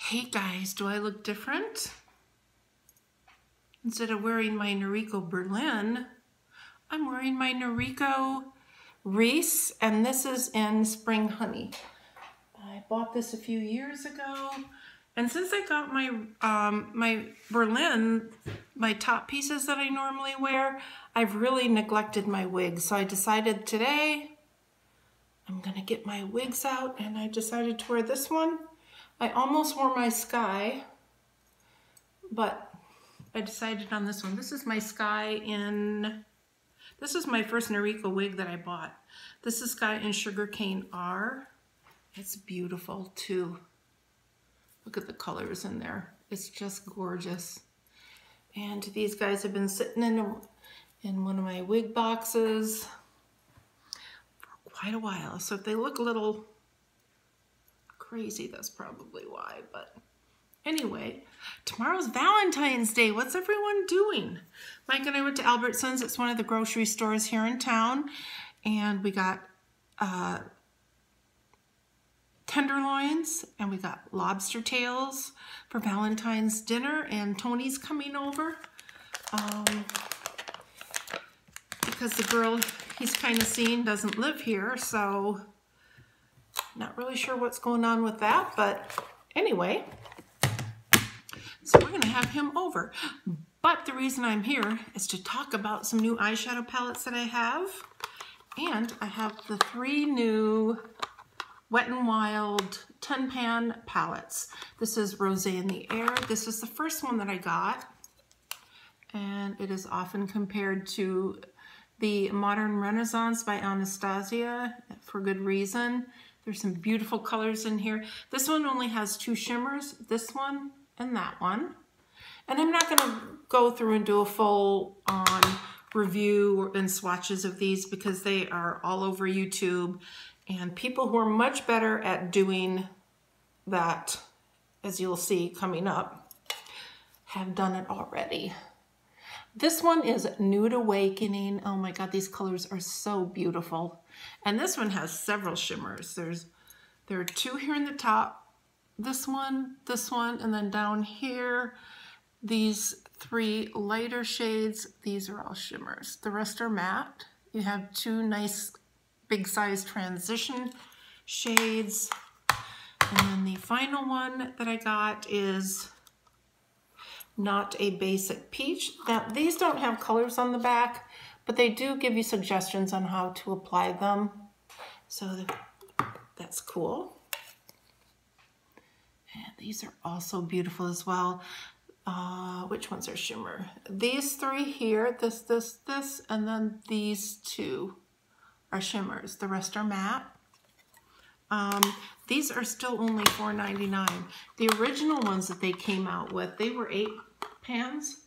Hey guys, do I look different? Instead of wearing my Noriko Berlin, I'm wearing my Noriko Reese, and this is in Spring Honey. I bought this a few years ago, and since I got my my Berlin, my top pieces that I normally wear, I've really neglected my wigs. So I decided today I'm gonna get my wigs out, and I decided to wear this one. I almost wore my Sky, but I decided on this one. This is my Sky in, this is my first Noriko wig that I bought. This is Sky in Sugarcane R. It's beautiful too. Look at the colors in there. It's just gorgeous. And these guys have been sitting in one of my wig boxes for quite a while. So if they look a little crazy, that's probably why. But anyway, tomorrow's Valentine's Day. What's everyone doing? Mike and I went to Albertsons. It's one of the grocery stores here in town. And we got tenderloins, and we got lobster tails for Valentine's dinner, and Tony's coming over because the girl he's kind of seen doesn't live here, so not really sure what's going on with that, but anyway, so we're gonna have him over. But the reason I'm here is to talk about some new eyeshadow palettes that I have, and I have the 3 new Wet n Wild 10-pan palettes. This is Rosé in the Air. This is the first one that I got, and it is often compared to the Modern Renaissance by Anastasia for good reason. There's some beautiful colors in here. This one only has 2 shimmers, this one and that one. And I'm not gonna go through and do a full on review and swatches of these because they are all over YouTube. And people who are much better at doing that, as you'll see coming up, have done it already. This one is Nude Awakening. Oh my God, these colors are so beautiful. And this one has several shimmers. There are 2 here in the top. This one, and then down here, these 3 lighter shades. These are all shimmers. The rest are matte. You have 2 nice big size transition shades. And then the final one that I got is Not a Basic Peach. Now, these don't have colors on the back, but they do give you suggestions on how to apply them. So that's cool. And these are also beautiful as well. Which ones are shimmer? These 3 here, this, and then these 2 are shimmers. The rest are matte. These are still only $4.99. The original ones that they came out with, they were 8 pans,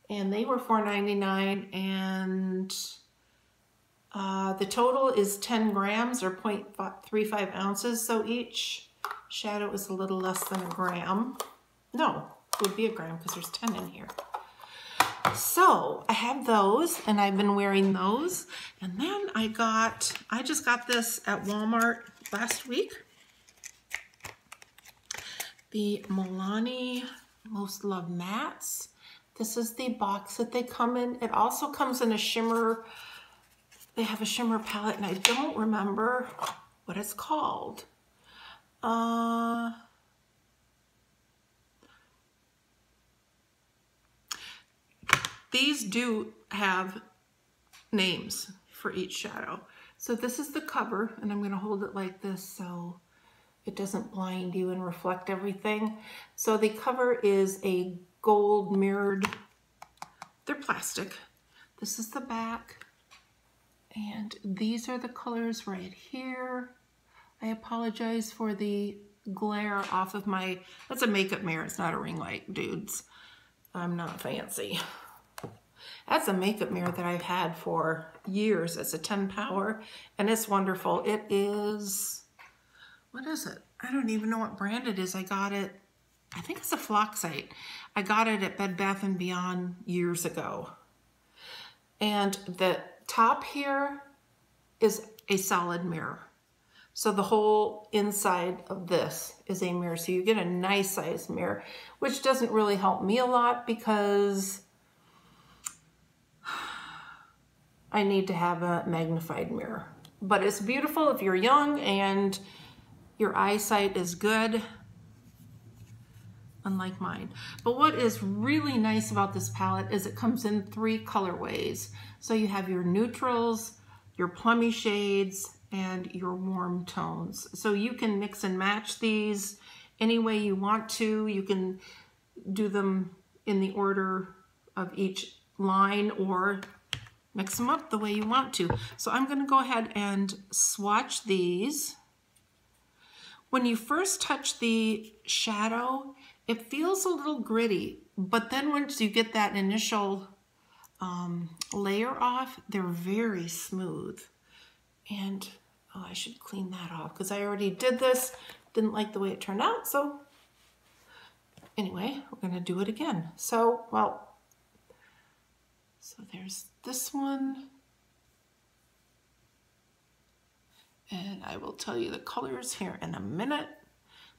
and they were $4.99, and the total is 10 grams or 0.35 ounces, so each shadow is a little less than a gram. No, it would be a gram because there's 10 in here. So I have those, and I've been wearing those. And then I just got this at Walmart last week. The Milani Most Loved Mattes. This is the box that they come in. It also comes in a shimmer. They have a shimmer palette, and I don't remember what it's called. These do have names for each shadow. So this is the cover, and I'm going to hold it like this so it doesn't blind you and reflect everything. So the cover is a gold mirrored, they're plastic. This is the back, and these are the colors right here. I apologize for the glare off of my, that's a makeup mirror, it's not a ring light, dudes. I'm not fancy. That's a makeup mirror that I've had for years. It's a 10 power, and it's wonderful. It is, what is it? I don't even know what brand it is. I got it, I think it's a Flocksite. I got it at Bed Bath & Beyond years ago. And the top here is a solid mirror. So the whole inside of this is a mirror. So you get a nice size mirror, which doesn't really help me a lot because I need to have a magnified mirror. But it's beautiful if you're young and your eyesight is good, unlike mine. But what is really nice about this palette is it comes in 3 colorways. So you have your neutrals, your plummy shades, and your warm tones. So you can mix and match these any way you want to. You can do them in the order of each line or mix them up the way you want to. So I'm going to go ahead and swatch these. When you first touch the shadow, it feels a little gritty, but then once you get that initial layer off, they're very smooth. And oh, I should clean that off because I already did this. Didn't like the way it turned out. So anyway, we're going to do it again. So, well, so there's this one. And I will tell you the colors here in a minute.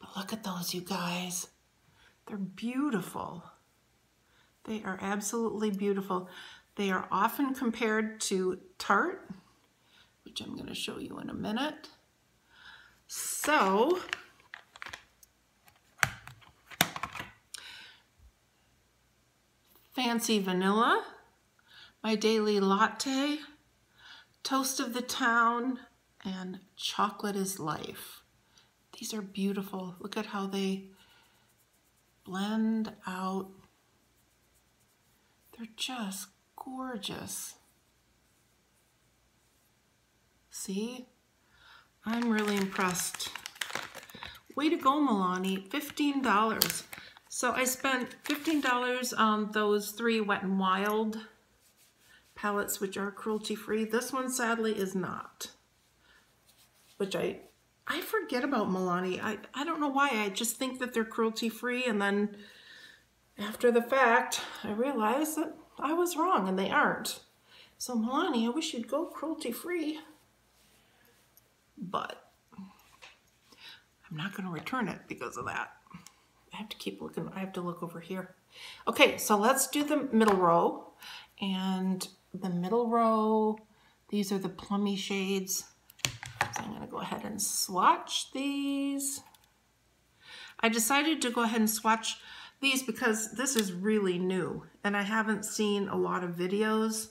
But look at those, you guys. They're beautiful. They are absolutely beautiful. They are often compared to Tarte, which I'm going to show you in a minute. So, Fancy Vanilla, My Daily Latte, Toast of the Town, and Chocolate is Life. These are beautiful. Look at how they blend out. They're just gorgeous. See? I'm really impressed. Way to go, Milani. $15. So I spent $15 on those 3 Wet n Wild palettes, which are cruelty-free. This one, sadly, is not. Which I forget about Milani. I don't know why. I just think that they're cruelty-free, and then after the fact, I realized that I was wrong, and they aren't. So Milani, I wish you'd go cruelty-free. But I'm not going to return it because of that. I have to keep looking. I have to look over here. Okay, so let's do the middle row. And the middle row, these are the plummy shades. So I'm going to go ahead and swatch these. I decided to go ahead and swatch these because this is really new and I haven't seen a lot of videos.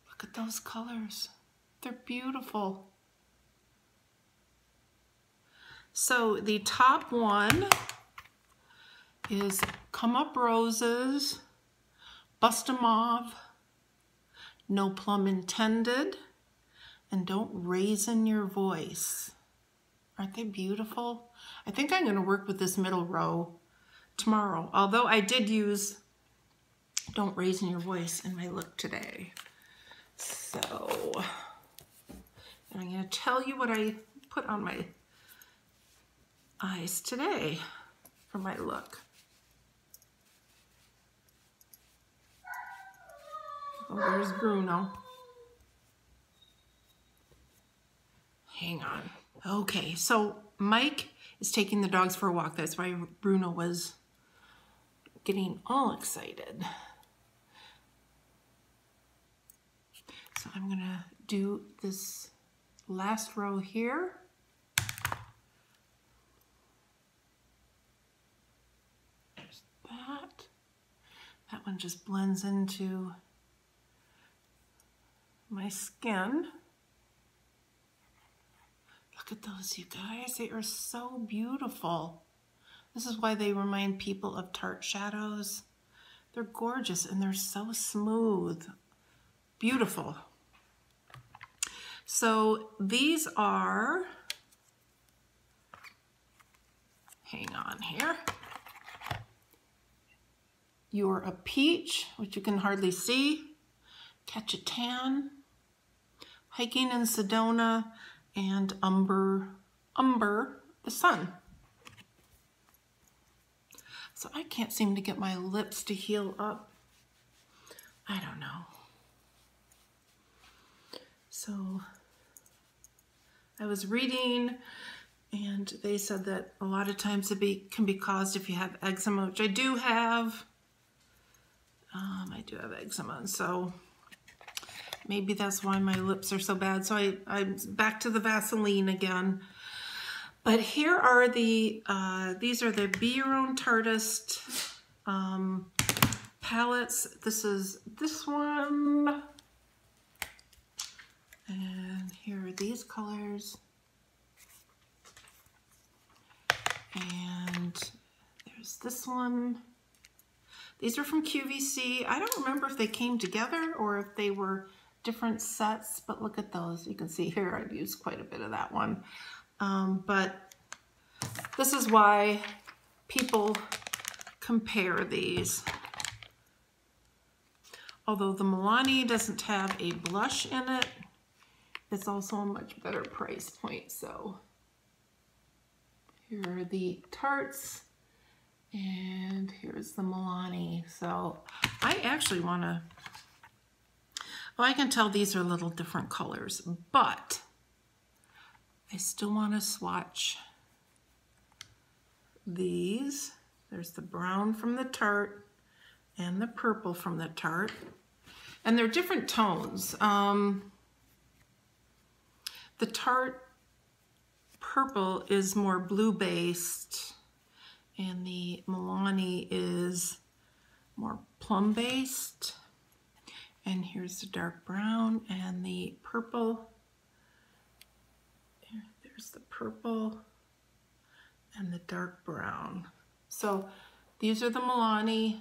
Look at those colors. They're beautiful. So the top one is Come Up Roses, Bust a Mauve, No Plum Intended, and Don't Raisin Your Voice. Aren't they beautiful? I think I'm going to work with this middle row tomorrow, although I did use Don't Raisin Your Voice in my look today. So, and I'm going to tell you what I put on my eyes today for my look. Oh, there's Bruno. Hang on. Okay, so Mike is taking the dogs for a walk. That's why Bruno was getting all excited. So I'm gonna do this last row here. There's that. That one just blends into my skin. Look at those, you guys. They are so beautiful. This is why they remind people of Tarte shadows. They're gorgeous and they're so smooth. Beautiful. So these are, hang on here. You're a Peach, which you can hardly see. Catch a Tan. Hiking in Sedona, and Umber the Sun. So I can't seem to get my lips to heal up. I don't know. So I was reading, and they said that a lot of times it can be caused if you have eczema, which I do have. I do have eczema, so maybe that's why my lips are so bad. So I'm back to the Vaseline again. But here are the, these are the Be Your Own Tartist palettes. This is this one. And here are these colors. And there's this one. These are from QVC. I don't remember if they came together or if they were different sets, but look at those. You can see here I've used quite a bit of that one. But this is why people compare these. Although the Milani doesn't have a blush in it, it's also a much better price point. So here are the Tartes, and here's the Milani. So I actually want to, well, I can tell these are a little different colors, but I still want to swatch these. There's the brown from the Tarte and the purple from the Tarte, and they're different tones. The Tarte purple is more blue based, and the Milani is more plum based. And here's the dark brown and the purple. There's the purple and the dark brown. So these are the Milani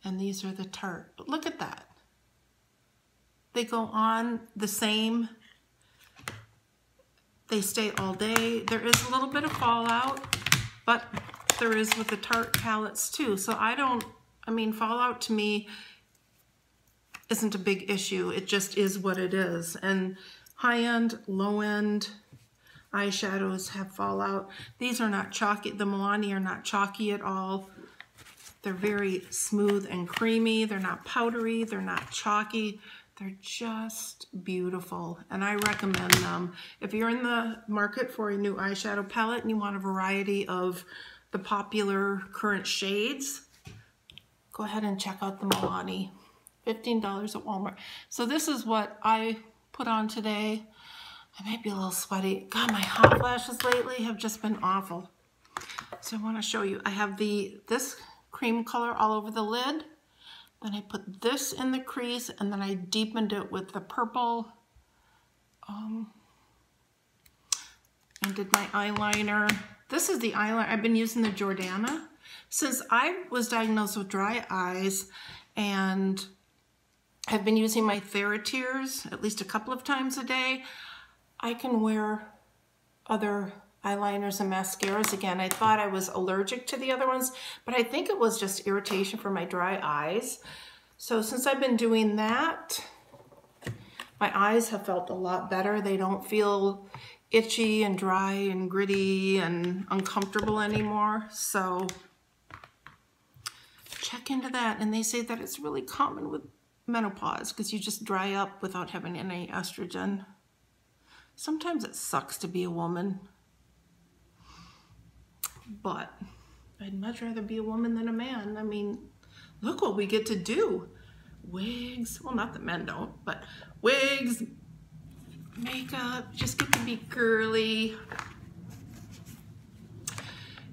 and these are the Tarte. But look at that. They go on the same. They stay all day. There is a little bit of fallout, but there is with the Tarte palettes too. So I mean, fallout to me isn't a big issue. It just is what it is. And high-end, low-end eyeshadows have fallout. These are not chalky. The Milani are not chalky at all. They're very smooth and creamy. They're not powdery. They're not chalky. They're just beautiful, and I recommend them. If you're in the market for a new eyeshadow palette and you want a variety of the popular current shades, go ahead and check out the Milani. $15 at Walmart. So this is what I put on today. I might be a little sweaty. God, my hot flashes lately have just been awful. So I want to show you. I have this cream color all over the lid. Then I put this in the crease, and then I deepened it with the purple. And did my eyeliner. This is the eyeliner. I've been using the Jordana. Since I was diagnosed with dry eyes and have been using my TheraTears at least a couple of times a day, I can wear other eyeliners and mascaras again. I thought I was allergic to the other ones, but I think it was just irritation from my dry eyes. So since I've been doing that, my eyes have felt a lot better. They don't feel itchy and dry and gritty and uncomfortable anymore. So check into that. And they say that it's really common with menopause because you just dry up without having any estrogen. Sometimes it sucks to be a woman, but I'd much rather be a woman than a man. I mean, look what we get to do. Wigs, well, not that men don't, but wigs, makeup, just get to be girly.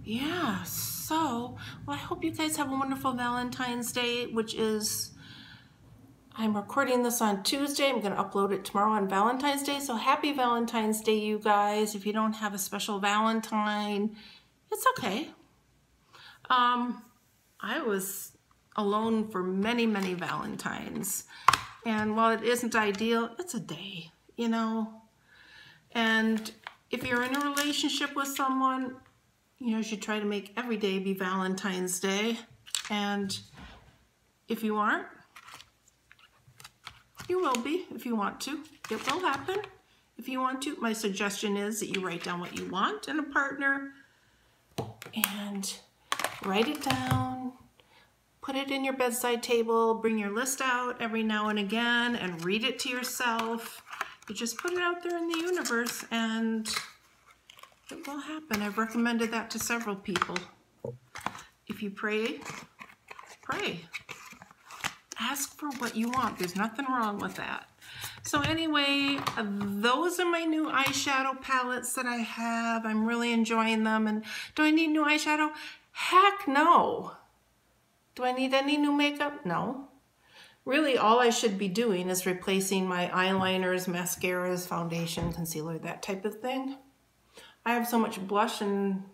Yeah, so, well, I hope you guys have a wonderful Valentine's Day, which is, I'm recording this on Tuesday. I'm going to upload it tomorrow on Valentine's Day. So happy Valentine's Day, you guys. If you don't have a special Valentine, it's okay. I was alone for many, many Valentines. And while it isn't ideal, it's a day, you know. And if you're in a relationship with someone, you know, you should try to make every day be Valentine's Day. And if you aren't, you will be if you want to. It will happen if you want to. My suggestion is that you write down what you want in a partner and write it down, put it in your bedside table, bring your list out every now and again and read it to yourself. You just put it out there in the universe and it will happen. I've recommended that to several people. If you pray, pray. Ask for what you want. There's nothing wrong with that. So anyway, those are my new eyeshadow palettes that I have. I'm really enjoying them. And do I need new eyeshadow? Heck no. Do I need any new makeup? No. Really, all I should be doing is replacing my eyeliners, mascaras, foundation, concealer, that type of thing. I have so much blush and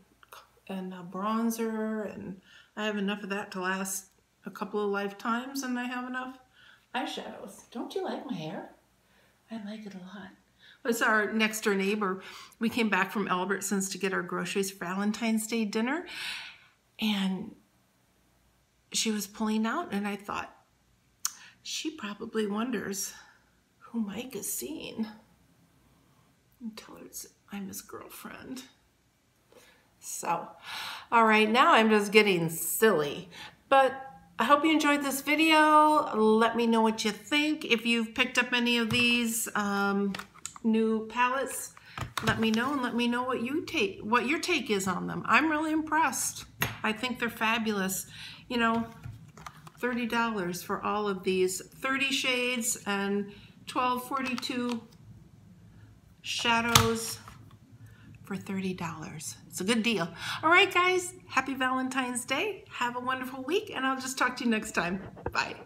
bronzer, and I have enough of that to last a couple of lifetimes, and I have enough eyeshadows. Don't you like my hair? I like it a lot. It's our next door neighbor. We came back from Albertsons to get our groceries for Valentine's Day dinner, and she was pulling out, and I thought, she probably wonders who Mike is seeing. And tell her I'm his girlfriend. So, all right, now I'm just getting silly. But I hope you enjoyed this video. Let me know what you think. If you've picked up any of these new palettes, let me know, and let me know what your take is on them. I'm really impressed. I think they're fabulous. You know, $30 for all of these 30 shades and 1242 shadows for $30. It's a good deal. All right, guys, happy Valentine's Day. Have a wonderful week, and I'll just talk to you next time. Bye.